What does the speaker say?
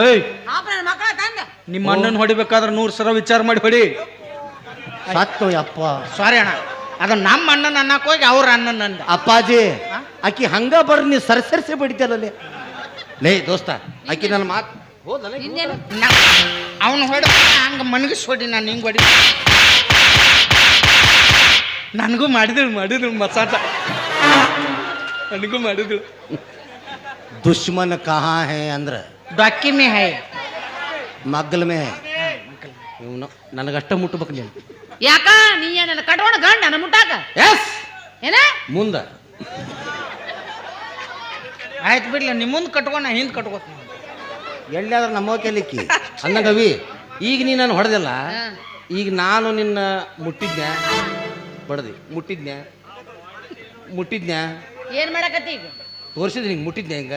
ಏಯ್ ನಿಮ್ಮ ಅಣ್ಣನ ಹೊಡಿಬೇಕಾದ್ರೆ 100 ಸಲ ವಿಚಾರ ಮಾಡಿ ಹೊಡಿ. ಸತ್ತು ಅಪ್ಪ. ಸಾರಿ ಅಣ್ಣ, ಅದು ನಮ್ಮ ಅಣ್ಣನ ಅನ್ನಕ್ ಹೋಗಿ ಅವ್ರ ಅಣ್ಣನ ಅಂದ. ಅಪ್ಪಾಜಿ ಆಕಿ ಹಂಗ ಬರ್ರಿ ನೀ ಸರ್ಸರ್ಸಿ ಬಡಿತಲ್ಲ ಲೇ ದೋಸ್ತ, ಆಕಿ ನನ್ನ ಮಾತು ಹೋದಲ್ಲ. ಅವನು ಹೊಡ ಹಂಗ ಮನಗಿಸ್ ಹೊಡಿ, ನಾನು ಹಿಂಗ್ ಹೊಡಿ. ನನಗೂ ಮಾಡಿದಳು ಮಸಾಟ, ನನಗೂ ಮಾಡಿದಳು. ದುಶ್ಮನ್ ಕಹಾ ಹೇ ಅಂದ್ರ ಡೊಕ್ಕಿ ಮೇ ಹೈ, ಮಗ್ಗಲ ಮೇ ಹೈ. ಇವನು ನನಗಷ್ಟ ಮುಟ್ಟಬೇಕು ನೀನು. ಯಾಕ ನೀ ನನ್ನ ಕಟ್ಕೊಂಡು ಗಂಡ ನನ್ನ ಮುಟ್ಟಾಕ ಎಸ್ ಏನ ಮುಂದ ಆಯ್ತು ಬಿಡ್ಲಿ, ನಿಮ್ಮ ಮುಂದೆ ಕಟ್ಕೊಂಡು ಹಿಂದೆ ಕಟ್ಕೋತ. ಎಲ್ಲಾದ್ರೂ ನಮ್ಮ ಕೆಲಿಕ್ಕಿ ಅನ್ನಗವಿ. ಈಗ ನೀ ನಾನು ಹೊಡೆದಿಲ್ಲ, ಈಗ ನಾನು ನಿನ್ನ ಮುಟ್ಟಿದ್ನ್ಯಾ ಬಡದಿ, ಮುಟ್ಟಿದ್ನ್ಯಾ ಏನ್ ಮಾಡಕತ್ತಿ ಈಗ? ತೋರಿಸಿದ್ ನಿಂಗೆ ಮುಟ್ಟಿದ್ನ್ಯಾ ಹಿಂಗ